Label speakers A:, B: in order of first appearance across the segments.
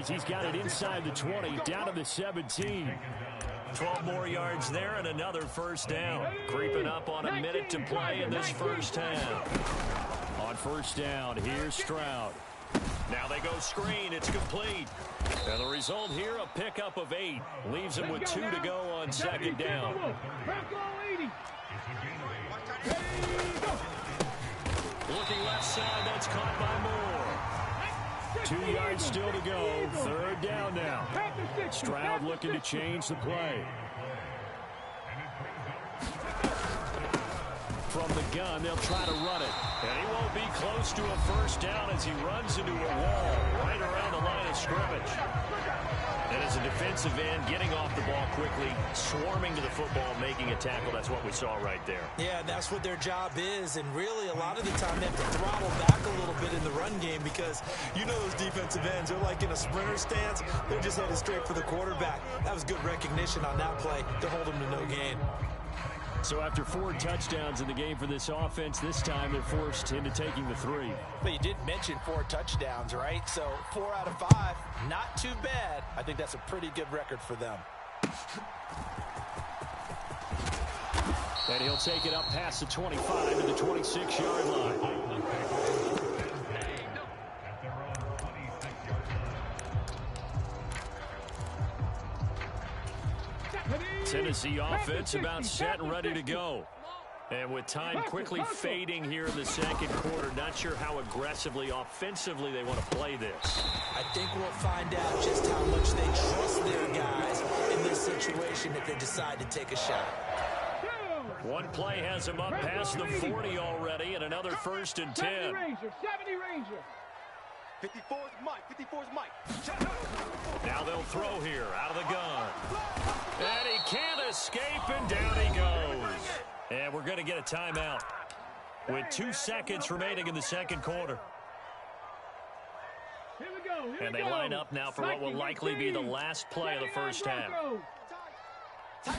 A: as he's got it inside the 20, down to the 17.
B: 12 more yards there and another first down. Creeping up on a minute to play in this first half.
A: On first down, here's Stroud.
B: Now they go screen. It's complete. And the result here, a pickup of 8. Leaves him with 2 to go on second down. Looking left side, that's caught by Moore.
A: 2 yards still to go. Third down now. Stroud looking to change the play. From the gun, they'll try to run it.
B: And he won't be close to a first down as he runs into a wall right around the line of scrimmage. And as a defensive end, getting off the ball quickly, swarming to the football, making a tackle, that's what we saw right there.
C: Yeah, that's what their job is. And really, a lot of the time, they have to throttle back a little bit in the run game because you know those defensive ends, they're like in a sprinter stance. They're just headed straight for the quarterback. That was good recognition on that play to hold them to no gain.
A: So after 4 touchdowns in the game for this offense, this time they're forced into taking the 3.
C: But you did mention 4 touchdowns, right? So 4 out of 5, not too bad. I think that's a pretty good record for them.
A: And he'll take it up past the 25 to the 26-yard line. Tennessee offense about set and ready to go.
B: And with time quickly fading here in the second quarter, not sure how aggressively, offensively they want to play this.
C: I think we'll find out just how much they trust their guys in this situation if they decide to take a shot.
B: One play has them up past the 40 already, and another first and 10.
D: 70 Ranger. 54's Mike.
B: Now they'll throw here out of the gun. And he can't escape, and down he goes. And we're going to get a timeout with 2 seconds remaining in the second quarter.
D: Here we go.
B: And they line up now for what will likely be the last play of the first half. A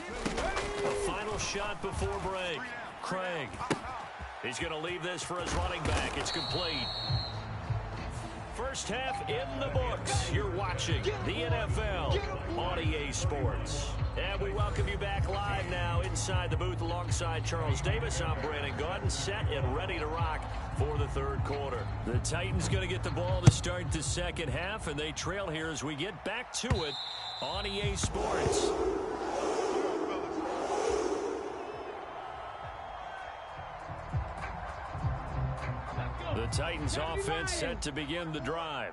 B: final shot before break. Craig. He's going to leave this for his running back. It's complete. First half in the books. You're watching the NFL on EA Sports. And we welcome you back live now inside the booth alongside Charles Davis. I'm Brandon Gaudin, set and ready to rock for the third quarter. The Titans going to get the ball to start the second half, and they trail here as we get back to it on EA Sports. The Titans offense set to begin the drive.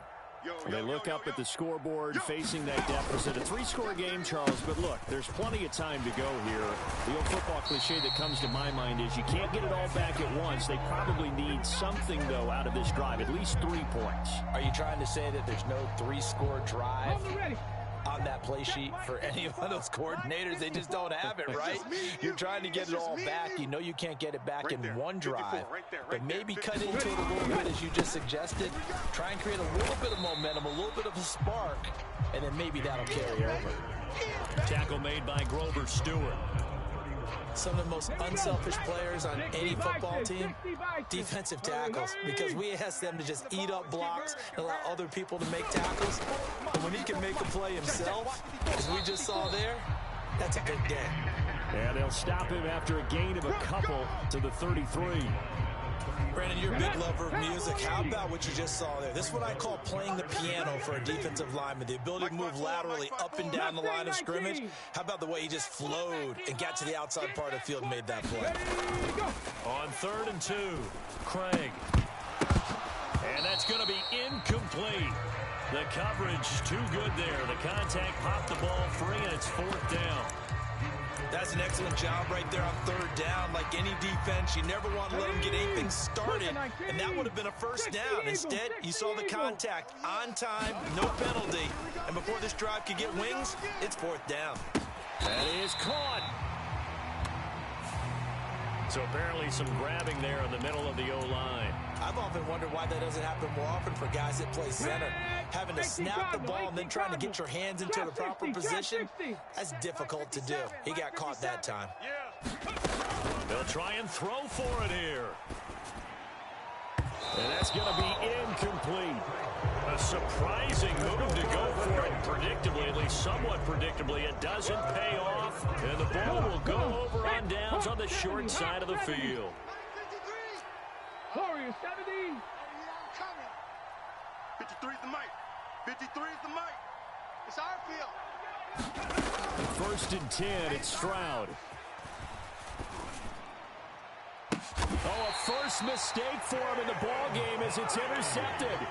B: They look up at the scoreboard facing that deficit. A 3-score game, Charles, but look, there's plenty of time to go here. The old football cliche that comes to my mind is you can't get it all back at once. They probably need something, though, out of this drive, at least 3 points.
C: Are you trying to say that there's no 3-score drive on that play sheet for any one of those coordinators? They just don't have it, right? You're trying to get it all back. You know you can't get it back in one drive, but maybe cut into it a little bit as you just suggested. Try and create a little bit of momentum, a little bit of a spark, and then maybe that'll carry over.
B: Tackle made by Grover Stewart.
C: Some of the most unselfish players on any football team, defensive tackles, because we ask them to just eat up blocks and allow other people to make tackles. And when he can make a play himself, as we just saw there, that's a big day.
A: And they'll stop him after a gain of a couple to the 33.
C: Brandon, you're a big lover of music. How about what you just saw there? This is what I call playing the piano for a defensive lineman. The ability to move laterally up and down the line of scrimmage. How about the way he just flowed and got to the outside part of the field and made that play?
B: On 3rd and 2, Craig. And that's going to be incomplete. The coverage too good there. The contact popped the ball free, and it's 4th down.
C: That's an excellent job right there on 3rd down. Like any defense, you never want to let them get anything started, and that would have been a first down. Instead, you saw the contact on time, no penalty, and before this drive could get wings, it's 4th down.
A: That is caught.
B: So apparently some grabbing there in the middle of the O-line.
C: I've often wondered why that doesn't happen more often for guys that play center. Having to snap the ball and then trying to get your hands into the proper position, that's difficult to do. He got caught that time.
B: They'll try and throw for it here.
A: And that's going to be incomplete.
B: A surprising move to go for somewhat predictably. It doesn't pay off, and the ball will go over on downs on the short side of the field.
D: Warriors 70.
E: 53 is the mic. 53 is the mic. It's our field.
A: First and 10, it's Stroud. Oh, a first mistake for him in the ball game as it's intercepted.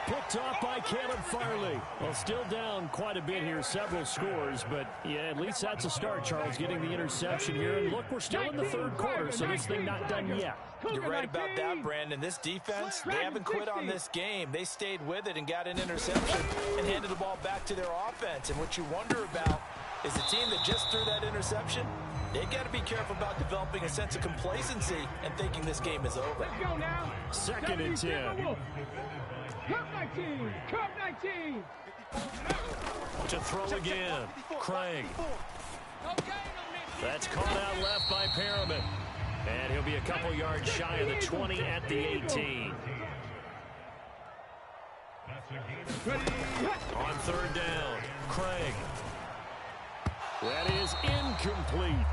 A: Picked off by Caleb Farley. Well, still down quite a bit here, several scores, but yeah, at least that's a start, Charles, getting the interception here. And look, we're still in the third quarter, so this thing not done yet.
C: You're right about that, Brandon. This defense, they haven't quit on this game. They stayed with it and got an interception and handed the ball back to their offense. And what you wonder about is the team that just threw that interception, they got to be careful about developing a sense of complacency and thinking this game is over.
D: Let's go now.
A: Second and 10.
D: Cup 19. Cup 19.
B: To throw again. Craig. That's caught out left by Perriman. And he'll be a couple yards shy of the 20 at the 18. On third down, Craig.
A: That is incomplete.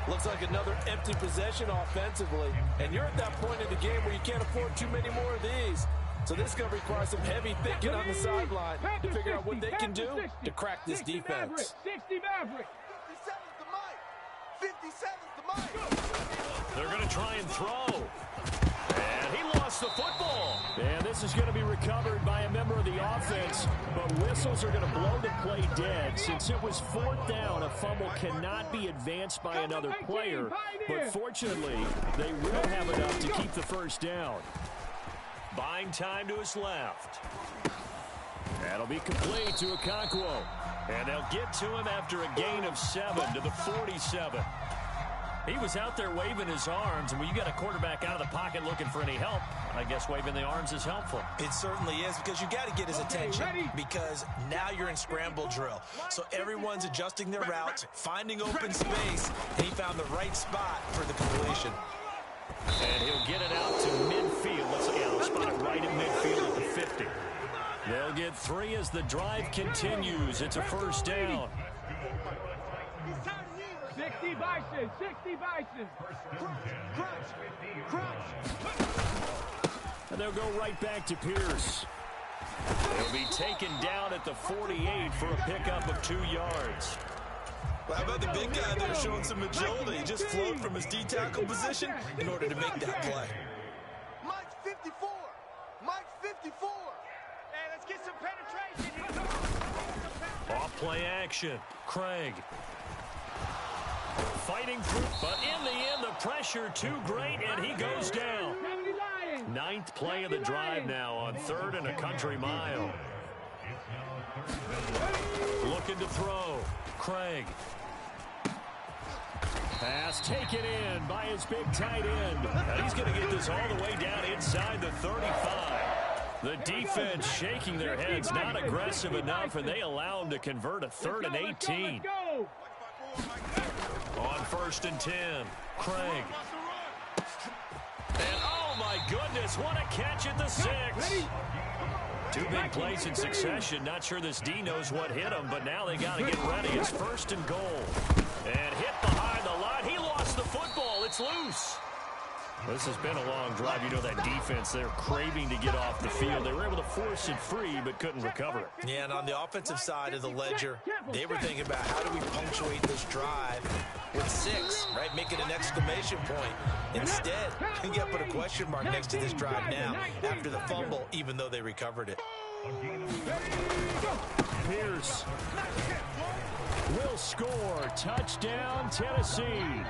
C: Looks like another empty possession offensively. And you're at that point in the game where you can't afford too many more of these. So this is going to require some heavy thinking on the sideline to figure out what they can do to crack this defense.
D: 60 Maverick.
E: 57's the mic. 57's the mic.
B: They're going to try and throw. And he lost the football.
A: And this is going to be recovered by a member of the offense, but whistles are going to blow the play dead. Since it was fourth down, a fumble cannot be advanced by another player. But fortunately, they will have enough to keep the first down.
B: Buying time to his left.
A: That'll be complete to Okonkwo.
B: And they'll get to him after a gain of 7 to the 47. He was out there waving his arms, and when you got a quarterback out of the pocket looking for any help, I guess waving the arms is helpful.
C: It certainly is, because you got to get his attention, because now you're in scramble drill. So everyone's adjusting their routes, finding open space, and he found the right spot for the completion.
B: And he'll get it out to midfield. Let's see, yeah, spot it right at midfield at the 50. They'll get 3 as the drive continues. It's a first down.
D: 60 Bison. 60 Bison.
A: And they'll go right back to Pierce.
B: He'll be taken down at the 48 for a pickup of 2 yards.
C: Well, how about the big guy there showing some agility? He just flowed from his D-tackle position in order to make that play.
E: Mike's 54. Mike's 54.
D: Hey, let's get some penetration.
B: Off play action. Craig. Fighting through, but in the end, the pressure too great, and he goes down. 9th play of the drive now on 3rd and a country mile. Looking to throw. Craig.
A: Pass taken in by his big tight end.
B: And he's going to get this all the way down inside the 35. The defense shaking their heads, not aggressive enough, and they allow him to convert a 3rd and 18. On 1st and 10, Craig. And oh my goodness, what a catch at the 6. 2 big plays in succession. Not sure this D knows what hit him, but now they got to get ready. It's 1st and goal. And hit behind the line. He lost the football. It's loose. This has been a long drive. You know that defense, they're craving to get off the field. They were able to force it free, but couldn't recover it.
C: Yeah, and on the offensive side of the ledger, they were thinking about how do we punctuate this drive with 6, right? Make it an exclamation point. Instead, you get put a question mark next to this drive now after the fumble, even though they recovered it.
A: Pierce will score. Touchdown, Tennessee.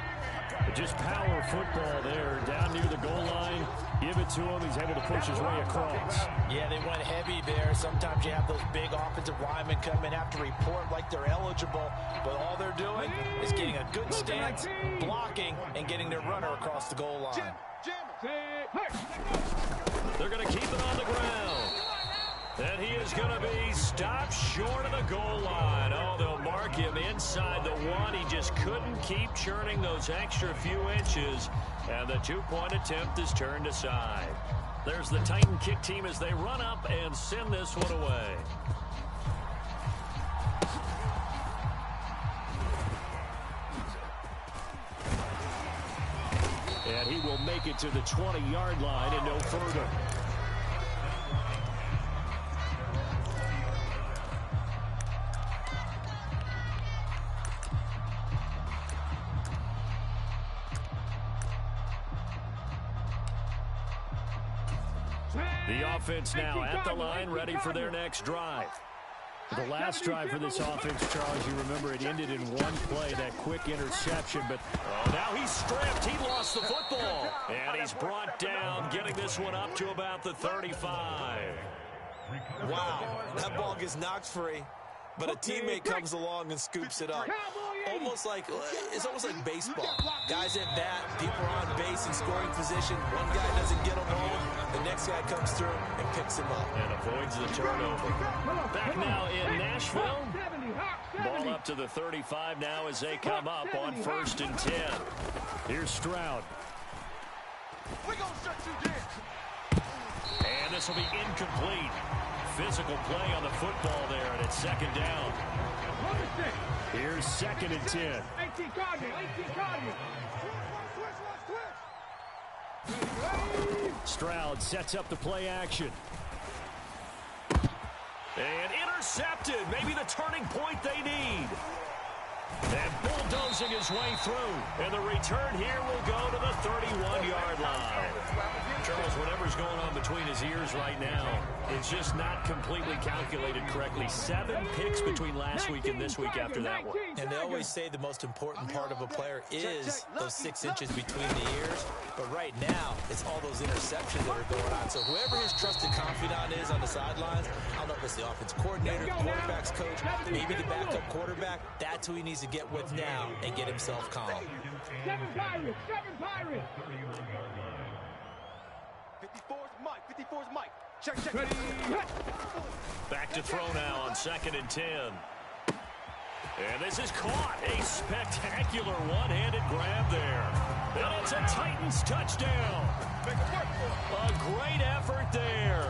A: Just power football there, down near the goal line. Give it to him. He's able to push his way across.
C: Yeah, they went heavy there. Sometimes you have those big offensive linemen come in after report like they're eligible, but all they're doing is getting a good stance, blocking, and getting their runner across the goal line.
B: They're going to keep it on the ground. And he is going to be stopped short of the goal line. Oh, they'll mark him inside the 1. He just couldn't keep churning those extra few inches. And the 2-point attempt is turned aside. There's the Titan kick team as they run up and send this one away.
A: And he will make it to the 20-yard line and no further. The offense now at the line, ready for their next drive. The last drive for this offense, Charles, you remember it ended in one play, that quick interception. But
B: now he's stripped. He lost the football. And he's brought down, getting this one up to about the 35.
C: Wow, that ball gets knocked free, but a teammate comes along and scoops it up. It's almost like baseball. Guys at bat, people are on base in scoring position. One guy doesn't get them home. The next guy comes through and picks him up.
B: And avoids the turnover.
A: Back now in Nashville. Ball up to the 35 now as they come up on 1st and 10. Here's Stroud.
B: And this will be incomplete. Physical play on the football there, and it's 2nd down.
A: Here's 2nd and 10. Stroud sets up the play action.
B: And intercepted. Maybe the turning point they need. And bulldozing his way through. And the return here will go to the 31-yard line. Charles, whatever's going on between his ears right now, it's just not completely calculated correctly. 7 picks between last week and this week after that one.
C: And they always say the most important part of a player is those 6 inches between the ears. But right now, it's all those interceptions that are going on. So whoever his trusted confidant is on the sidelines, I don't know if it's the offense coordinator, quarterback's coach, maybe the backup quarterback, that's who he needs to get with now and get himself calm.
D: 7 Pirates! 7 Pirates!
E: 54's Mike. 54's Mike. Check.
B: Back to throw now on 2nd and 10. And this is caught. A spectacular one-handed grab there. And it's a Titans touchdown. A great effort there.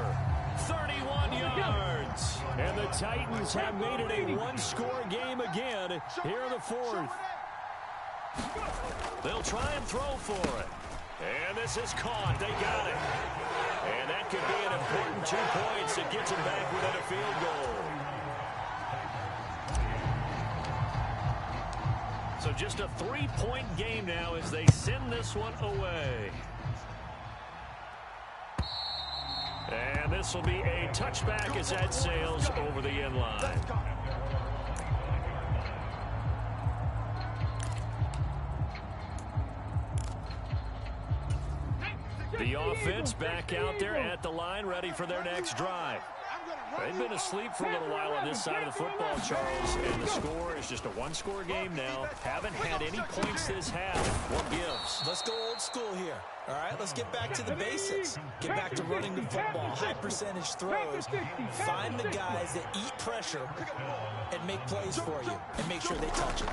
B: 31 yards.
A: And the Titans have made it a one-score game again here in the 4th.
B: They'll try and throw for it. And this is caught. They got it. And that could be an important 2 points that gets them back within a field goal. So just a 3-point game now as they send this one away. And this will be a touchback as that sails over the end line. The offense back out there at the line, ready for their next drive. They've been asleep for a little while on this side of the football, Charles, and the score is just a one-score game now. Haven't had any points this half. What gives?
C: Let's go old school here. All right, let's get back to the basics. Get back to running the football, high percentage throws. Find the guys that eat pressure and make plays for you and make sure they touch it.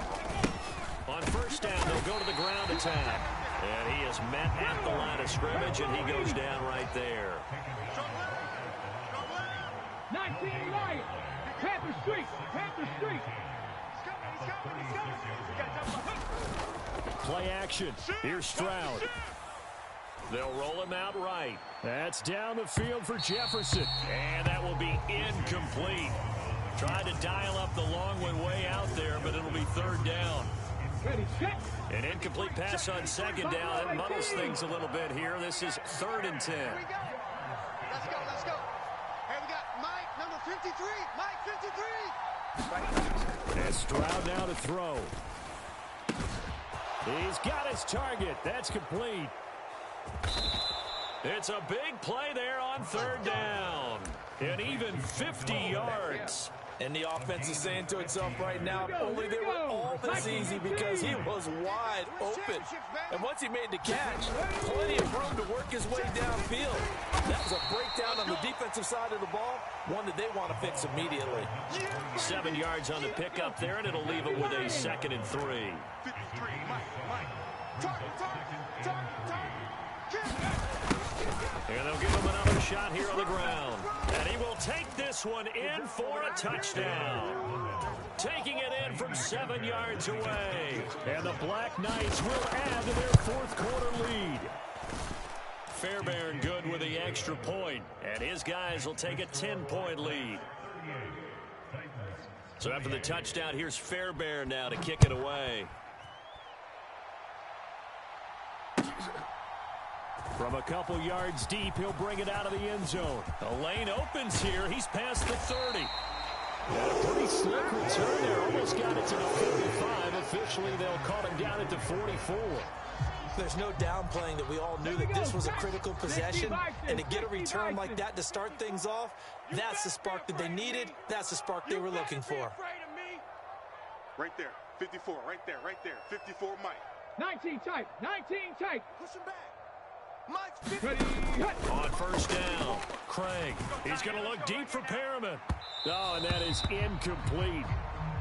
B: On 1st down, they'll go to the ground attack. And he is met at the line of scrimmage, and he goes down right there.
D: 19 Lions. Panther Street. Panther Street.
A: Play action. Here's Stroud.
B: They'll roll him out right.
A: That's down the field for Jefferson.
B: And that will be incomplete. Tried to dial up the long one way out there, but it'll be 3rd down.
D: Ready, set.
B: An incomplete pass on 2nd down. It muddles things a little bit here. This is 3rd and 10.
E: Here we go. Let's go. Hey, we got Mike, number 53. Mike, 53.
A: And Stroud now to throw. He's got his target. That's complete.
B: It's a big play there on 3rd down. And even 50 yards.
C: And the offense is saying to itself right now, only they were all this easy because he was wide open. And once he made the catch, plenty of room to work his way downfield. That was a breakdown on the defensive side of the ball, one that they want to fix immediately.
B: 7 yards on the pickup there, and it'll leave it with a 2nd and 3.
E: 53, Mike. Target.
B: And they'll give him another shot here on the ground. And he will take this one in for a touchdown. taking it in from 7 yards away.
A: And the Black Knights will add to their fourth quarter lead.
B: Fairbairn good with the extra point, and his guys will take a 10-point lead. So after the touchdown, here's Fairbairn now to kick it away.
A: From a couple yards deep, he'll bring it out of the end zone.
B: The lane opens here. He's past the 30.
A: And a pretty slick return there. Almost got it to the 55. Officially, they'll call him down at the 44.
C: There's no downplaying that we all knew that this was a critical possession, and to get a return like that to start things off, that's the spark that they needed. That's the spark they were looking for.
E: Right there, 54, right there, 54, Mike.
D: 19 tight, 19 tight.
E: Push him back. Mike's 50.
D: Ready,
B: On first down, Craig. He's going to look deep for Perriman.
A: Oh, and that is incomplete.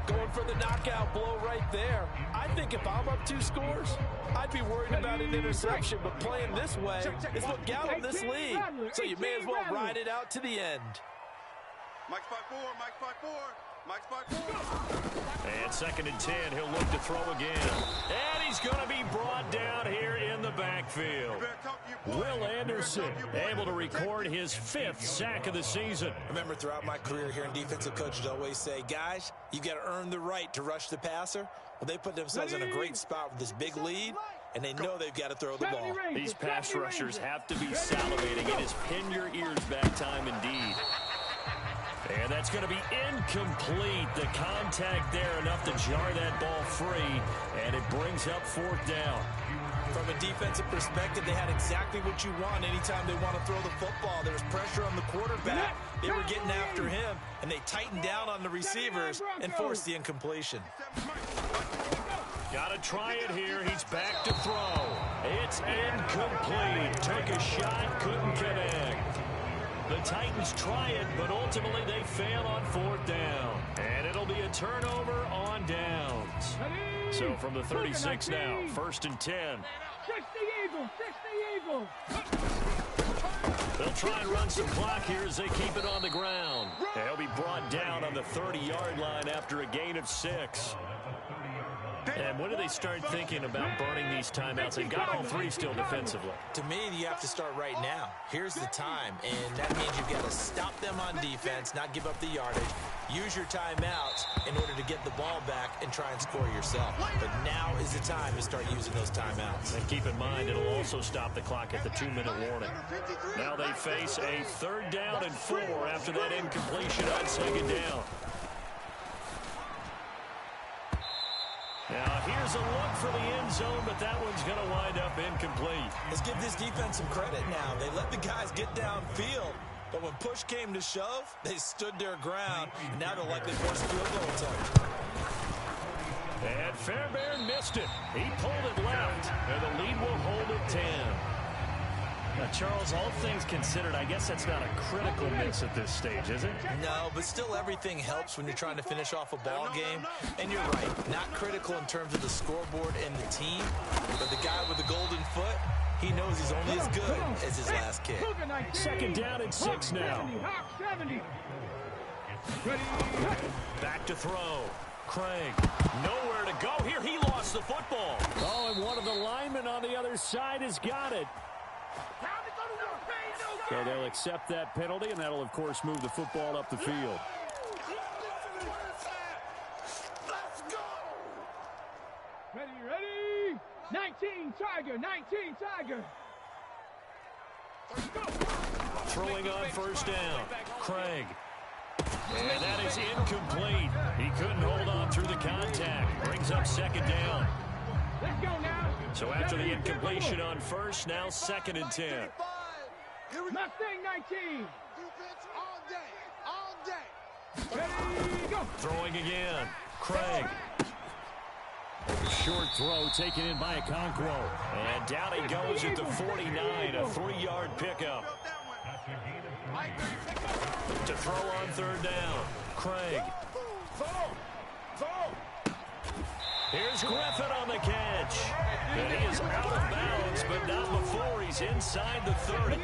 C: Going for the knockout blow right there. I think if I'm up 2 scores, I'd be worried about an interception, but playing this way is what got them this lead. So you may as well ride it out to the end.
E: Mike's 5-4, Mike's 5-4, Mike's 5-4.
B: And 2nd and 10, he'll look to throw again. And he's going to be brought down here in the backfield.
A: Will Anderson
B: Able to record his 5th sack of the season.
C: Remember, throughout my career here in defensive coaches always say, guys, you got to earn the right to rush the passer. Well, they put themselves in a great spot with this big lead, and they know they've got to throw the ball.
B: These pass rushers have to be salivating. It is pin your ears back time indeed. And that's going to be incomplete. The contact there enough to jar that ball free, and it brings up 4th down.
C: From a defensive perspective, they had exactly what you want anytime they want to throw the football. There was pressure on the quarterback. They were getting after him, and they tightened down on the receivers and forced the incompletion.
B: Got to try it here. He's back to throw. It's incomplete. Took a shot, couldn't connect. The Titans try it, but ultimately they fail on 4th down. And it'll be a turnover on downs. So from the 36 now, 1st and 10.
D: Fish the Eagles,
B: They'll try and run some clock here as they keep it on the ground. They'll be brought down on the 30-yard line after a gain of 6. And when do they start thinking about burning these timeouts? They've got all 3 still defensively.
C: To me, you have to start right now. Here's the time, and that means you've got to stop them on defense, not give up the yardage. Use your timeouts in order to get the ball back and try and score yourself. But now is the time to start using those timeouts.
B: And keep in mind, it'll also stop the clock at the 2-minute warning. Now they face a 3rd down and 4 after that incompletion on 2nd down. Now, here's a look for the end zone, but that one's going to wind up incomplete.
C: Let's give this defense some credit now. They let the guys get downfield, but when push came to shove, they stood their ground, and now they'll likely force a field goal attempt.
B: And Fairbairn missed it. He pulled it left, and the lead will hold at 10.
A: Now, Charles, all things considered, I guess that's not a critical miss at this stage, is it?
C: No, but still everything helps when you're trying to finish off a ball game. And you're right, not critical in terms of the scoreboard and the team, but the guy with the golden foot, he knows he's only as good as his last kick.
A: 2nd down and 6 now.
D: 70.
B: Back to throw. Craig, nowhere to go here. He lost the football.
A: Oh, and one of the linemen on the other side has got it. So they'll accept that penalty, and that'll, of course, move the football up the field.
D: Ready. 19 Tiger, 19 Tiger.
B: Throwing on 1st down. Craig. And that is incomplete. He couldn't hold on through the contact. Brings up 2nd down.
D: Let's go now.
B: So after the incompletion on 1st, now 2nd and 10.
D: Mustang 19.
E: Defense all day.
D: Ready, go.
B: Throwing again. Craig.
A: Short throw taken in by Okonkwo.
B: And down he goes at the 49, a 3-yard pickup. To throw on 3rd down. Craig. Here's Griffin on the catch. And he is out of bounds, but not before he's inside the 30.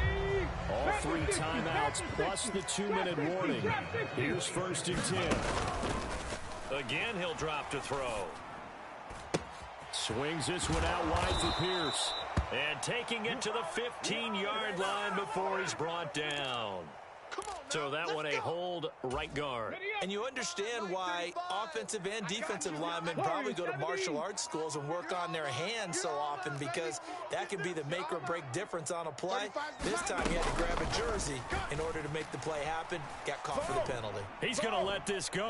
A: All 3 timeouts plus the 2-minute warning. Here's 1st and 10.
B: Again, he'll drop to throw.
A: Swings this one out wide for Pierce.
B: And taking it to the 15-yard line before he's brought down. So that one a hold right guard.
C: And you understand why offensive and defensive linemen probably go to martial arts schools and work on their hands so often, because that can be the make or break difference on a play. This time he had to grab a jersey in order to make the play happen. Got caught for the penalty.
A: He's going to let this go.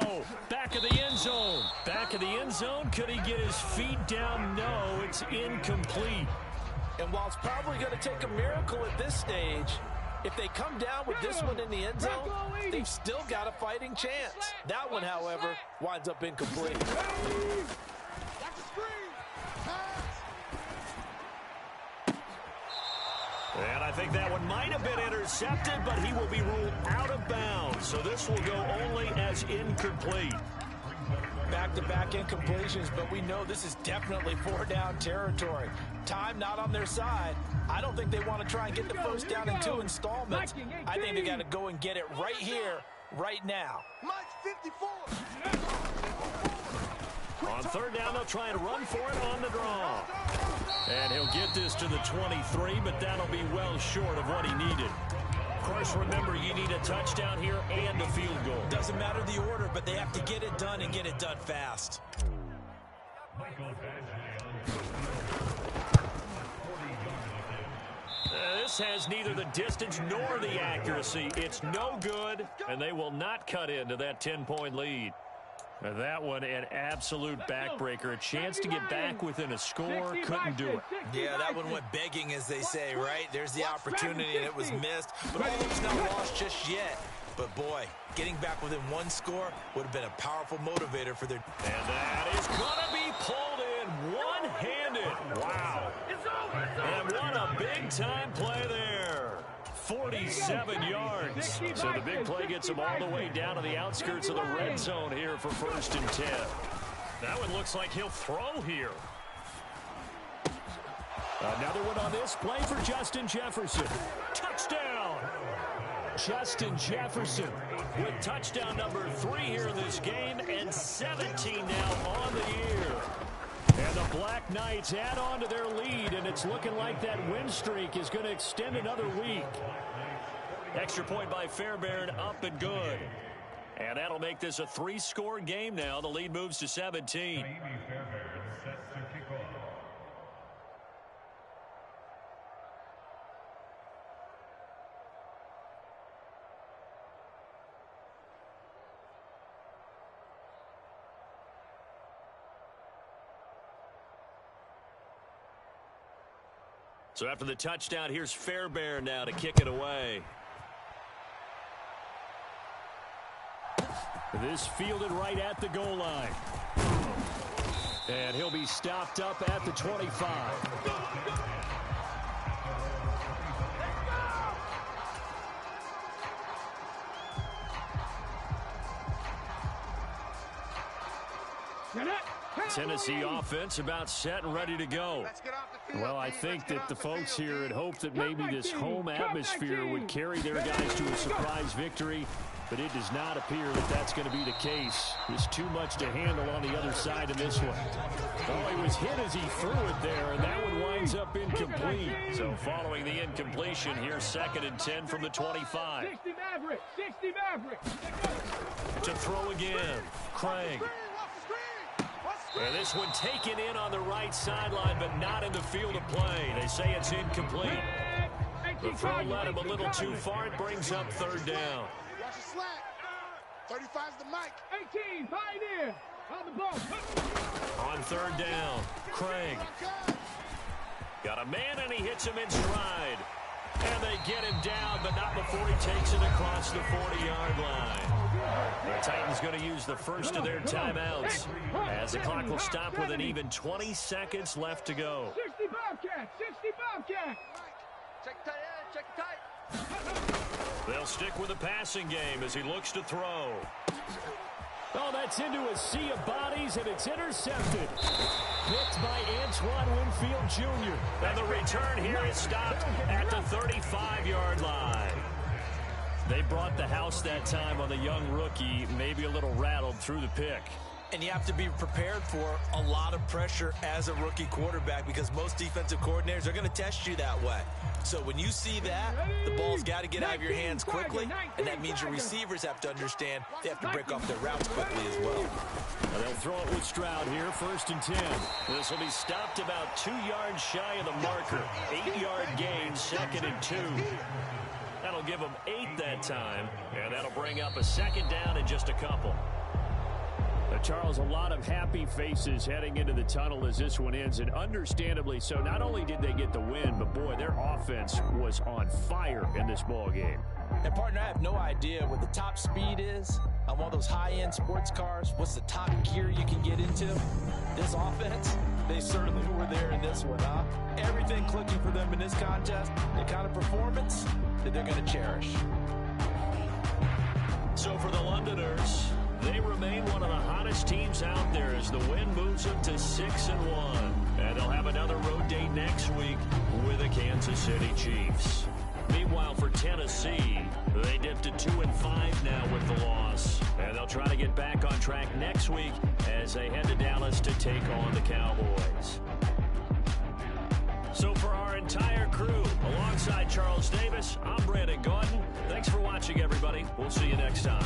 A: Back of the end zone. Back of the end zone. Could he get his feet down? No, it's incomplete.
C: And while it's probably going to take a miracle at this stage, if they come down with this one in the end zone, they've still got a fighting chance. That one, however, winds up incomplete.
B: And I think that one might have been intercepted, but he will be ruled out of bounds. So this will go only as incomplete.
C: Back-to-back incompletions, but we know this is definitely four-down territory. Time not on their side. I don't think they want to try and get the first down in 2 installments. I think they got to go and get it right here, right now.
B: On third down, they'll try and run for it on the draw.
A: And he'll get this to the 23, but that'll be well short of what he needed.
B: Of course, remember, you need a touchdown here and a field goal.
C: Doesn't matter the order, but they have to get it done and get it done fast.
B: This has neither the distance nor the accuracy. It's no good, and they will not cut into that 10-point lead.
A: And that one, an absolute backbreaker. A chance to get back within a score, couldn't do it.
C: Yeah, that one went begging, as they say, right? There's the opportunity, and it was missed. But all hope's not lost just yet. But, boy, getting back within 1 score would have been a powerful motivator for their...
B: And that is going to be pulled in one-handed. Wow. And what a big-time play there. 47 yards. So the big play gets them all the way down to the outskirts of the red zone here for 1st and 10.
A: That one looks like he'll throw here. Another one on this play for Justin Jefferson. Touchdown! Justin Jefferson with touchdown number 3 here in this game, and 17 now on the year. And the Black Knights add on to their lead, and it's looking like that win streak is going to extend another week.
B: Extra point by Fairbairn, up and good. And that'll make this a 3-score game now. The lead moves to 17. So after the touchdown, here's Fairbairn now to kick it away.
A: This fielded right at the goal line. And he'll be stopped up at the 25. Tennessee offense about set and ready to go. Well, I think that the folks here had hoped that maybe this home atmosphere would carry their guys to a surprise victory, but it does not appear that that's going to be the case. There's too much to handle on the other side of this one. Oh, he was hit as he threw it there, and that one winds up incomplete.
B: So following the incompletion, here's 2nd and 10 from the 25.
D: 60 Maverick, 60 Maverick.
B: To throw again, Craig. And this one taken in on the right sideline, but not in the field of play. They say it's incomplete. The throw led him a little too far. It brings up 3rd down.
E: Watch the slack. 35's the mic.
D: 18, Pioneer. On the ball.
B: On 3rd down, Craig. Got a man, and he hits him in stride. And they get him down, but not before he takes it across the 40-yard line. The Titans going to use the first of their timeouts as the clock will stop with an even 20 seconds left to go.
D: 60 Bobcat, 60 Bobcat.
E: Check the tight end, check the tight.
B: They'll stick with the passing game as he looks to throw.
A: Oh, that's into a sea of bodies, and it's intercepted. Picked by Antoine Winfield Jr.
B: And the return here is stopped at the 35-yard line.
A: They brought the house that time on the young rookie, maybe a little rattled through the pick.
C: And you have to be prepared for a lot of pressure as a rookie quarterback because most defensive coordinators are going to test you that way. So when you see that, the ball's got to get out of your hands quickly, and that means your receivers have to understand they have to break off their routes quickly as well.
A: And they'll throw it with Stroud here, 1st and 10.
B: This will be stopped about 2 yards shy of the marker. 8-yard gain, 2nd and 2. That'll give them 8 that time, and that'll bring up a 2nd down and just a couple.
A: Charles, a lot of happy faces heading into the tunnel as this one ends, and understandably so. Not only did they get the win, but boy, their offense was on fire in this ball game.
C: And partner, I have no idea what the top speed is on one of those high-end sports cars. What's the top gear you can get into? This offense, they certainly were there in this one, huh? Everything clicking for them in this contest, the kind of performance that they're going to cherish.
B: So for the Londoners, they remain one of the hottest teams out there as the win moves them to 6-1. And they'll have another road date next week with the Kansas City Chiefs. Meanwhile, for Tennessee, they dipped to 2-5 now with the loss. And they'll try to get back on track next week as they head to Dallas to take on the Cowboys. So for our entire crew, alongside Charles Davis, I'm Brandon Gaudin. Thanks for watching, everybody. We'll see you next time.